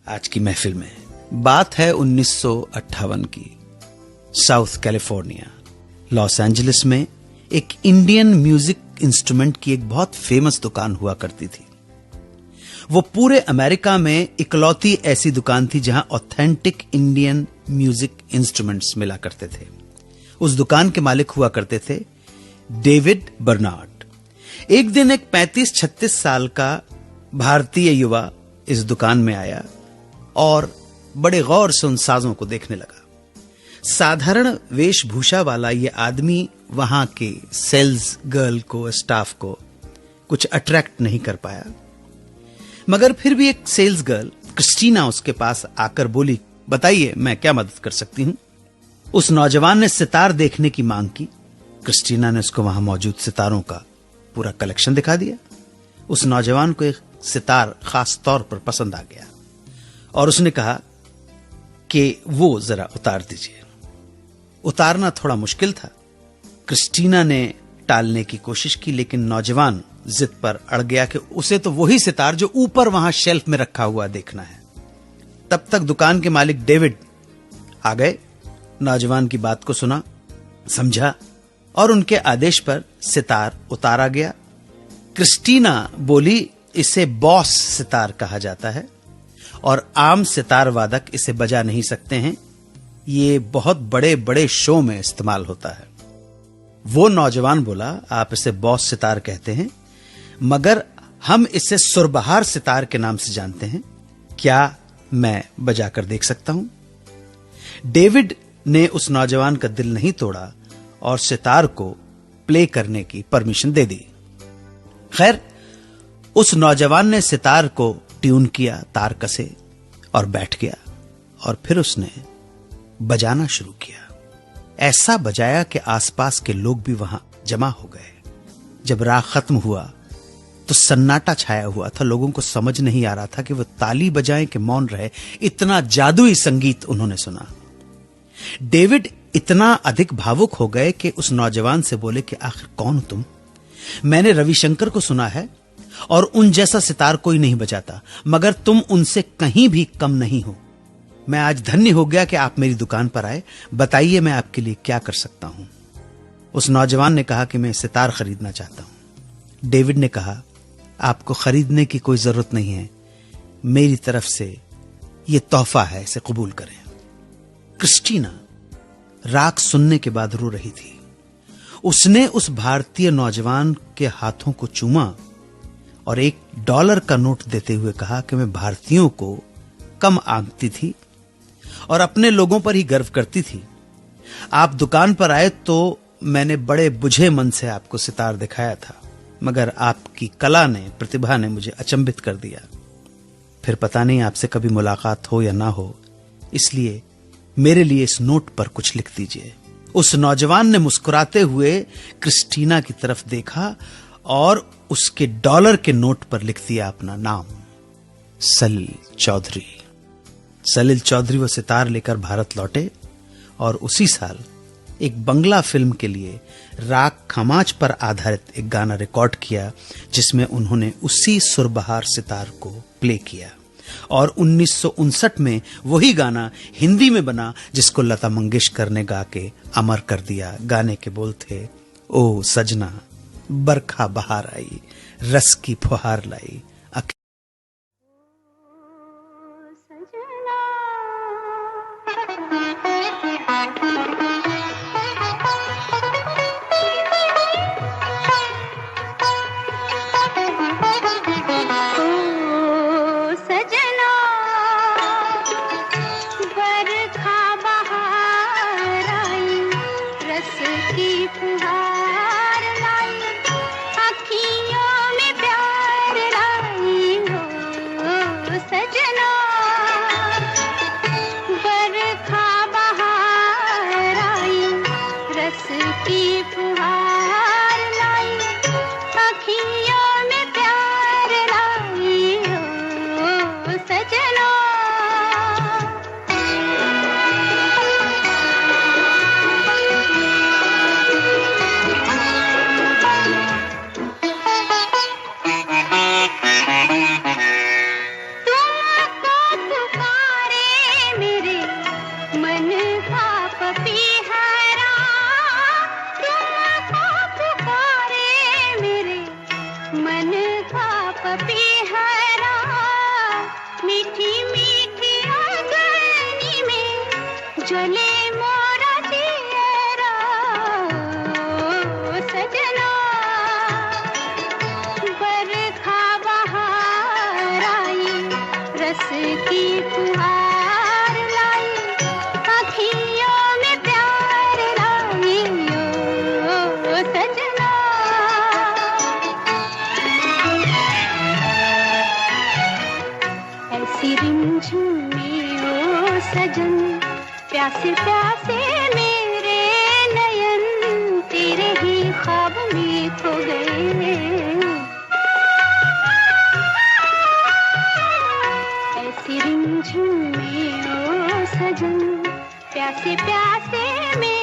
आज की महफिल में। बात है 1958 की। साउथ कैलिफोर्निया, लॉस एंजलिस में एक इंडियन म्यूजिक इंस्ट्रूमेंट की एक बहुत फेमस दुकान हुआ करती थी। वो पूरे अमेरिका में इकलौती ऐसी दुकान थी जहां ऑथेंटिक इंडियन म्यूजिक इंस्ट्रूमेंट्स मिला करते थे। उस दुकान के मालिक हुआ करते थे डेविड बर्नार्ड। एक दिन एक 35-36 साल का भारतीय युवा इस दुकान में आया और बड़े गौर से उन साजों को देखने लगा। साधारण वेशभूषा वाला यह आदमी वहां के सेल्स गर्ल को, स्टाफ को कुछ अट्रैक्ट नहीं कर पाया, मगर फिर भी एक सेल्स गर्ल क्रिस्टीना उसके पास आकर बोली, बताइए मैं क्या मदद कर सकती हूं। उस नौजवान ने सितार देखने की मांग की। क्रिस्टीना ने उसको वहां मौजूद सितारों का पूरा कलेक्शन दिखा दिया। उस नौजवान को एक सितार खास तौर पर पसंद आ गया और उसने कहा कि वो जरा उतार दीजिए। उतारना थोड़ा मुश्किल था। क्रिस्टीना ने टालने की कोशिश की, लेकिन नौजवान जिद पर अड़ गया कि उसे तो वही सितार जो ऊपर वहां शेल्फ में रखा हुआ देखना है। तब तक दुकान के मालिक डेविड आ गए, नौजवान की बात को सुना, समझा और उनके आदेश पर सितार उतारा गया। क्रिस्टीना बोली, इसे बॉस सितार कहा जाता है और आम सितार वादक इसे बजा नहीं सकते हैं। ये बहुत बड़े बड़े शो में इस्तेमाल होता है। वो नौजवान बोला, आप इसे बॉस सितार कहते हैं, मगर हम इसे सुरबहार सितार के नाम से जानते हैं। क्या मैं बजाकर देख सकता हूं? डेविड ने उस नौजवान का दिल नहीं तोड़ा और सितार को प्ले करने की परमिशन दे दी। खैर, उस नौजवान ने सितार को ट्यून किया, तार कसे और बैठ गया और फिर उसने बजाना शुरू किया। ऐसा बजाया कि आसपास के लोग भी वहां जमा हो गए। जब राग खत्म हुआ तो सन्नाटा छाया हुआ था। लोगों को समझ नहीं आ रहा था कि वो ताली बजाएं कि मौन रहे। इतना जादुई संगीत उन्होंने सुना। डेविड इतना अधिक भावुक हो गए कि उस नौजवान से बोले कि आखिर कौन तुम? मैंने रविशंकर को सुना है और उन जैसा सितार कोई नहीं बजाता, मगर तुम उनसे कहीं भी कम नहीं हो। मैं आज धन्य हो गया कि आप मेरी दुकान पर आए। बताइए मैं आपके लिए क्या कर सकता हूं। उस नौजवान ने कहा कि मैं सितार खरीदना चाहता हूं। डेविड ने कहा, आपको खरीदने की कोई जरूरत नहीं है, मेरी तरफ से यह तोहफा है, इसे कबूल करें। क्रिस्टीना राग सुनने के बाद रो रही थी। उसने उस भारतीय नौजवान के हाथों को चूमा और $1 का नोट देते हुए कहा कि मैं भारतीयों को कम आंकती थी और अपने लोगों पर ही गर्व करती थी। आप दुकान पर आए तो मैंने बड़े बुझे मन से आपको सितार दिखाया था, मगर आपकी कला ने, प्रतिभा ने मुझे अचंभित कर दिया। फिर पता नहीं आपसे कभी मुलाकात हो या ना हो, इसलिए मेरे लिए इस नोट पर कुछ लिख दीजिए। उस नौजवान ने मुस्कुराते हुए क्रिस्टीना की तरफ देखा और उसके $1 के नोट पर लिख दिया अपना नाम, सलील चौधरी। सलील चौधरी वो सितार लेकर भारत लौटे और उसी साल एक बंगला फिल्म के लिए राग खमाज पर आधारित एक गाना रिकॉर्ड किया, जिसमें उन्होंने उसी सुरबहार सितार को प्ले किया। और 1959 में वही गाना हिंदी में बना, जिसको लता मंगेशकर ने गा के अमर कर दिया। गाने के बोल थे, ओ सजना बरखा बहार आई, रस की फुहार लाई। बरखा बहार मीठी मीठी आंगनी में जले मोरा जियरा सजना, बरखा बहार आई रस की फुहार लाई, आँखियों में प्यार लाई ओ सजना। ऐसी रिमझिम में ओ सजन, प्यासे प्यासे मेरे नयन तेरे ही ख्वाब में खो गए। ऐसी रिमझिम में ओ सजन, प्यासे प्यासे में